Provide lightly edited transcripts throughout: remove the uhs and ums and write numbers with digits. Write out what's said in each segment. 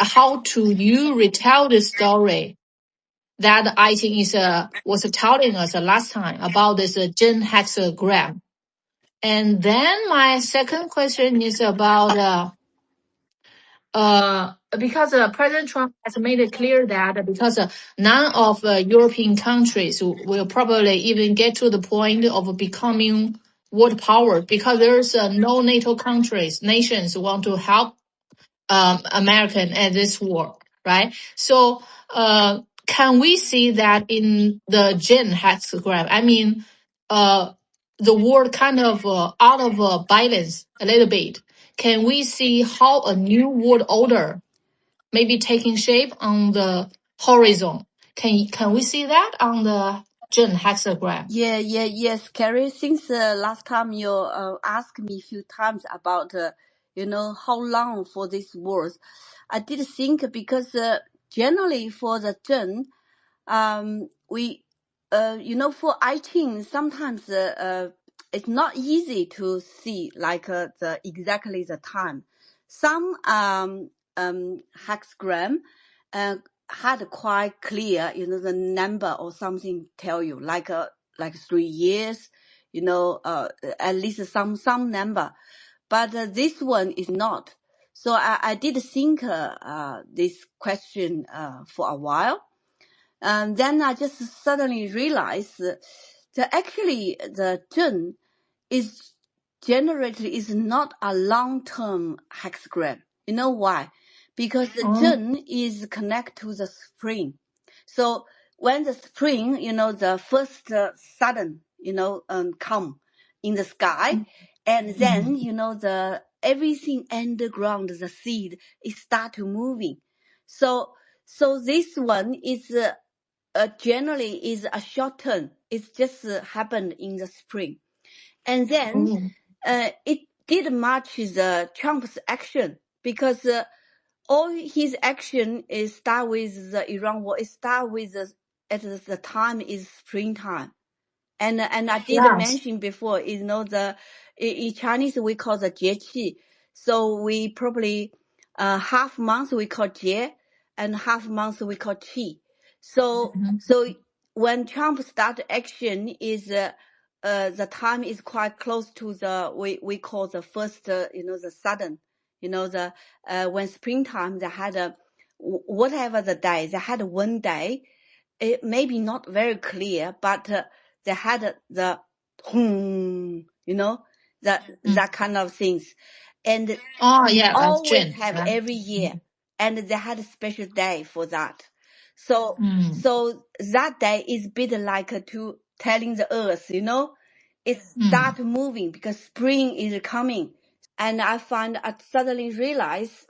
how to you retell the story that I think is was telling us last time about this Zhen Hexagram. And then my second question is about because President Trump has made it clear that because none of European countries will probably even get to the point of becoming world power because there's no NATO nations want to help American at this war, right? So, can we see that in the Zhen hexagram? I mean, the world kind of out of balance a little bit. Can we see how a new world order may be taking shape on the horizon? Can we see that on the Zhen hexagram? Yes, Carrie. Since last time you asked me a few times about how long for this wars, I did think because generally for the Zhen, we for I Ching sometimes it's not easy to see like the exactly the time. Some hexagram had quite clear, the number or something tell you like 3 years, at least some number. But this one is not. So I did think this question for a while. And then I just suddenly realized that actually the Zhen is generated is not a long-term hexagram. You know why? Because the Zhen is connected to the spring. So when the spring, the first sudden, come in the sky, and then, the everything underground, the seed, it start to moving. So this one is generally is a short term. It's just happened in the spring. And then it did match the Trump's action because all his action is start with the Iran war. It start with at the time is springtime, and I did mention before, in Chinese we call the 节气, so we probably half month we call 节 and half month we call 气. So when Trump start action is the time is quite close to the we call the first the sudden, when springtime they had whatever the day, they had one day, it maybe not very clear, but they had the that kind of things, and always have every year, and they had a special day for that. So that day is a bit like to telling the earth, it start moving because spring is coming. And I suddenly realized,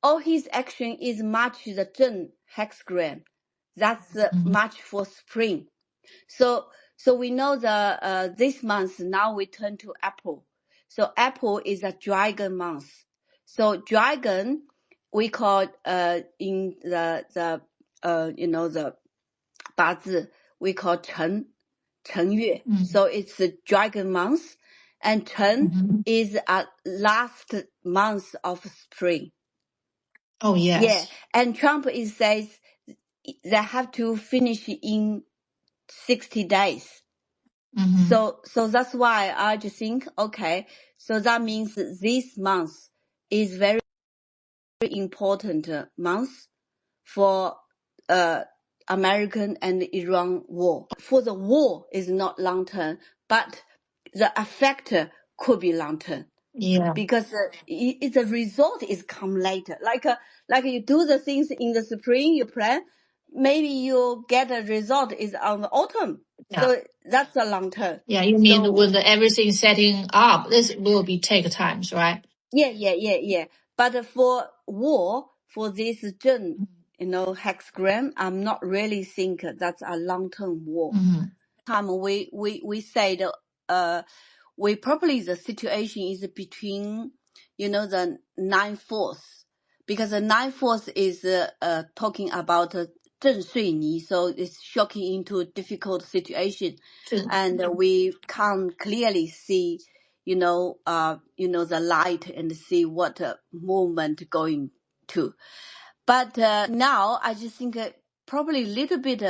all his action is match the Zhen hexagram. That's match for spring. So we know this month now we turn to April. So April is a dragon month. So dragon we call in the the 八字 we call 辰月. So it's the dragon month, and 辰 is a last month of spring. Oh yes. Yeah, and Trump says they have to finish in 60 days. So that's why I just think, okay, so that means this month is very important month for American and Iran war. For the war is not long term, but the effect could be long term. Yeah. Because the result is come later. Like you do the things in the spring, you plan, maybe you get a result is on the autumn. Yeah. So that's a long term. Yeah, you mean when everything setting up, this will be take times, right? Yeah. But for war, for this Zhen, hexagram, I'm not really think that's a long term war. We said we probably the situation is between the 9/4, because the 9/4 is talking about 震碎泥, so it's shocking into a difficult situation, and we can't clearly see the light and see what movement going too. But now I just think probably a little bit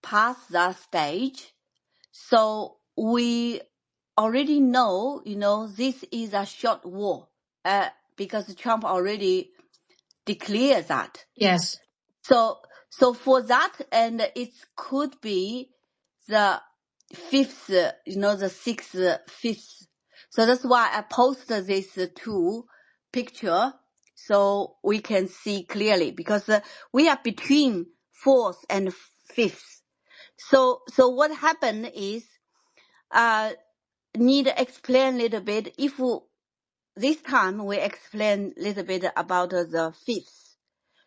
past that stage. So we already know, this is a short war because Trump already declared that. Yes. So for that, and it could be the fifth, the sixth, fifth. So that's why I posted this two picture so we can see clearly, because we are between fourth and fifth. So what happened is, need to explain a little bit. If this time we explain a little bit about the fifth.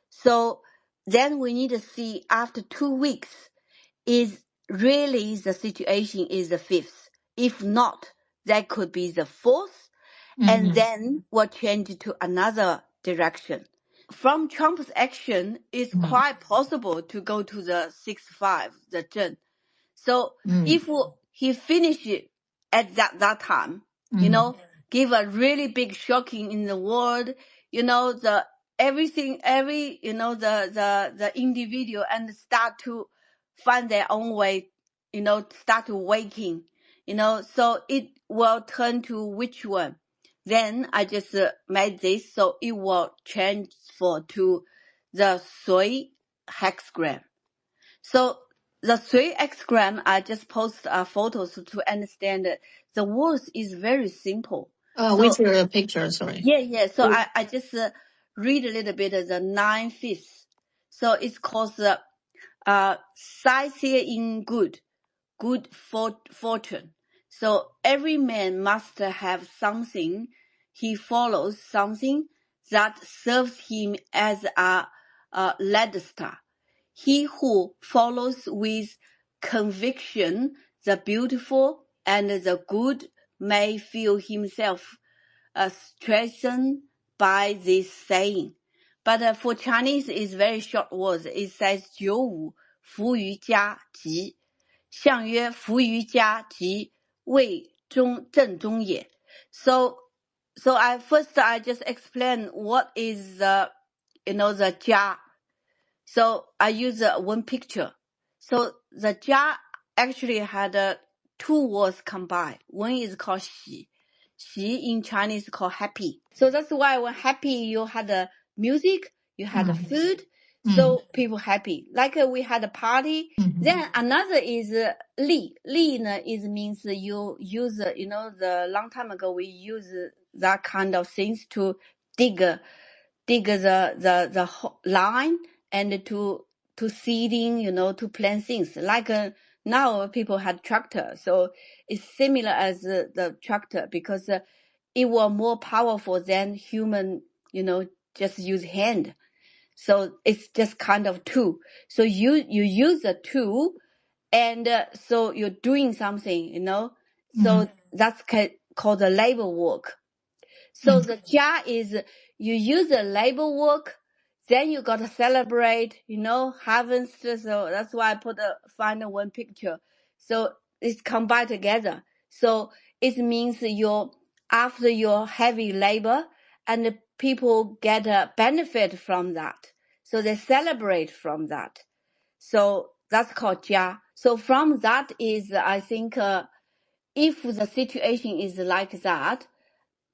So then we need to see after 2 weeks, is really the situation is the fifth. If not, that could be the fourth, and then we'll change to another direction. From Trump's action, it's quite possible to go to the 6-5, the Zhen. So if he finish it at that time, give a really big shocking in the world, the everything, the individual, and start to find their own way, start to waking, so it will turn to which one. Then I just made this, so it will transfer to the Zhen Hexagram. So the 3 hexagram, I just post photos to understand that the words is very simple. Which picture, sorry. Yeah. So I just read a little bit of the 9/5. So it's called sightseeing good fortune. So every man must have something he follows, something that serves him as a lead star. He who follows with conviction the beautiful and the good may feel himself strengthened by this saying. But for Chinese, it's very short words. It says 95福于家吉，象曰福于家吉，为正中也。So I just explain what is the jia. So I use one picture. So the jia actually had 2 words combined. One is called xi. Xi in Chinese is called happy. So that's why when happy, you had music, you had food, so people happy. Like we had a party. Then another is li. Li means you use, the long time ago we use that kind of things to dig the line and to seeding, to plant things. Like now people had tractor, so it's similar as the tractor, because it was more powerful than human, just use hand. So it's just kind of tool. So you use the tool, and so you're doing something, So that's called the labor work. So the jia is you use the labor work, then you got to celebrate, harvest. So that's why I find one picture. So it's combined together. So it means after your heavy labor, and the people get a benefit from that. So they celebrate from that. So that's called jia. So from that is, I think, if the situation is like that,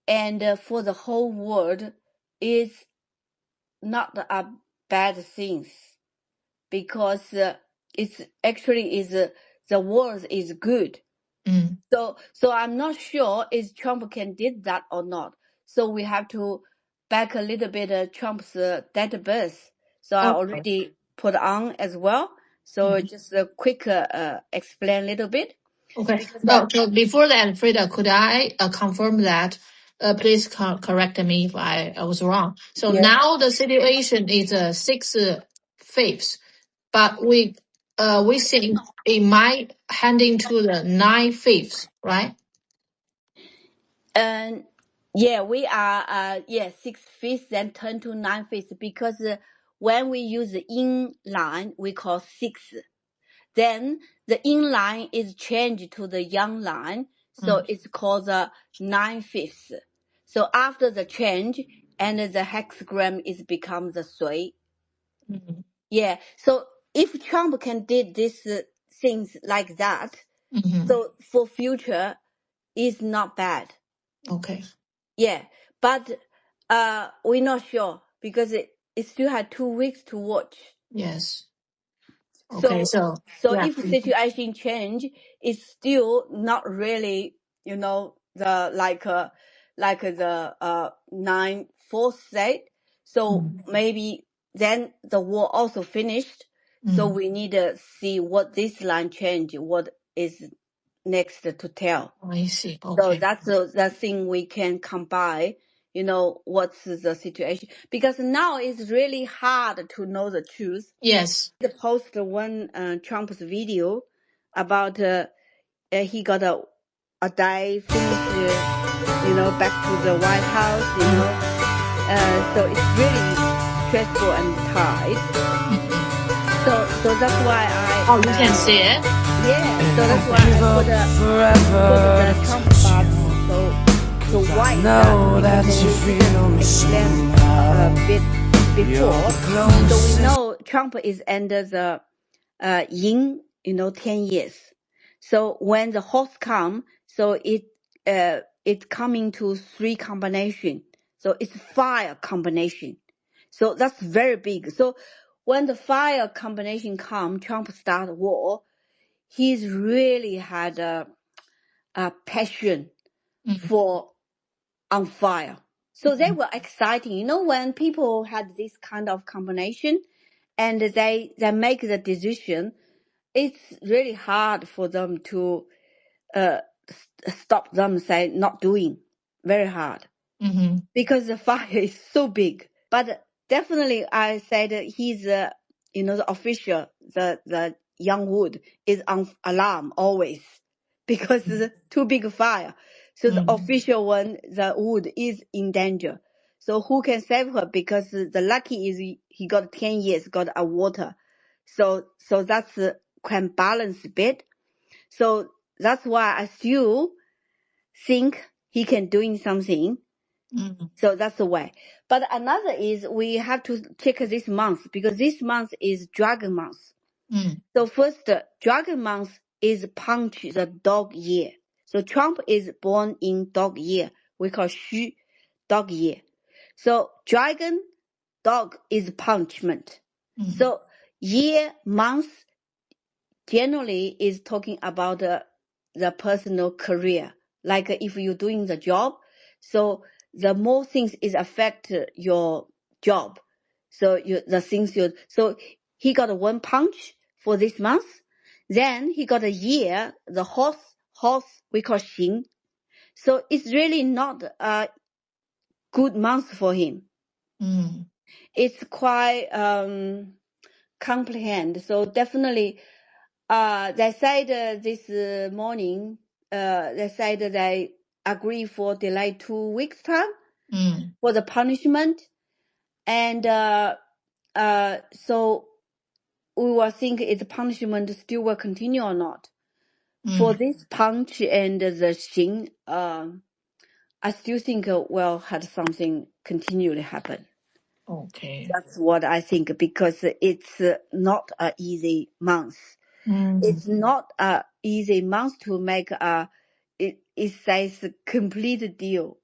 and for the whole world, is not a bad thing, because it's actually is the world is good. So I'm not sure if Trump can did that or not. So we have to back a little bit Trump's date of birth. So I already put on as well. So just a quick explain a little bit. Okay. No, so before that, Freda, could I confirm that? Please correct me if I was wrong. So now the situation is 6/5, but we think it might heading to the 9/5, right? Yeah, we are 6/5, then turn to 9/5, because when we use the in line, we call 6. Then the in line is changed to the yang line, so it's called the 9/5. So after the change, and the hexagram is become the sui. Mm-hmm. Yeah. So if Trump can did these things like that, Mm-hmm. so for future is not bad. Okay. Yeah. But we're not sure because it still had 2 weeks to watch. Yes. Okay. So Yeah. if the situation change, it's still not really, the like the 9/4 state. So maybe then the war also finished. So we need to see what this line change, what is next to tell. I see. So Okay. that's the thing we can combine. What's the situation? Because now it's really hard to know the truth. Yes. They post one Trump's video about he got a day finish, back to the White House, so it's really stressful and tight. So that's why Oh, you can see it. yeah. So that's why I put the Trump part so white that explain a bit before. So we know Trump is under the yin, 10 years. So when the horse come, so it's coming to 3 combination. So it's 5 combination. So that's very big. So when the 5 combination come, Trump start war. He's really had a passion for on fire. So they were exciting. When people had this kind of combination and they make the decision, it's really hard for them to stop them, say not doing. Very hard. Mm-hmm. Because the fire is so big. But definitely I said he's, the official, the young wood is on alarm always because it's too big fire. So the official one, the wood is in danger. So who can save her? Because the lucky is he got 10 years, got a water. So that's can balance a bit. So that's why I still think he can doing something. So that's the way. But another is we have to check this month because this month is dragon month. So first, dragon month is punch the dog year. So Trump is born in dog year. We call Xu dog year. So dragon dog is punishment. So year month generally is talking about the personal career. Like if you're doing the job, so the more things is affect your job. So so he got 1 punch for this month. Then he got a year, the horse we call Xing. So it's really not a good month for him. It's quite comprehend. So definitely they said this morning, they said they agree for delay 2 weeks time for the punishment. And so we will think if the punishment still will continue or not. For this punch and the Xing, I still think will have something continually happen. Okay. That's what I think because it's not an easy month. It's not an easy month to make it says complete deal.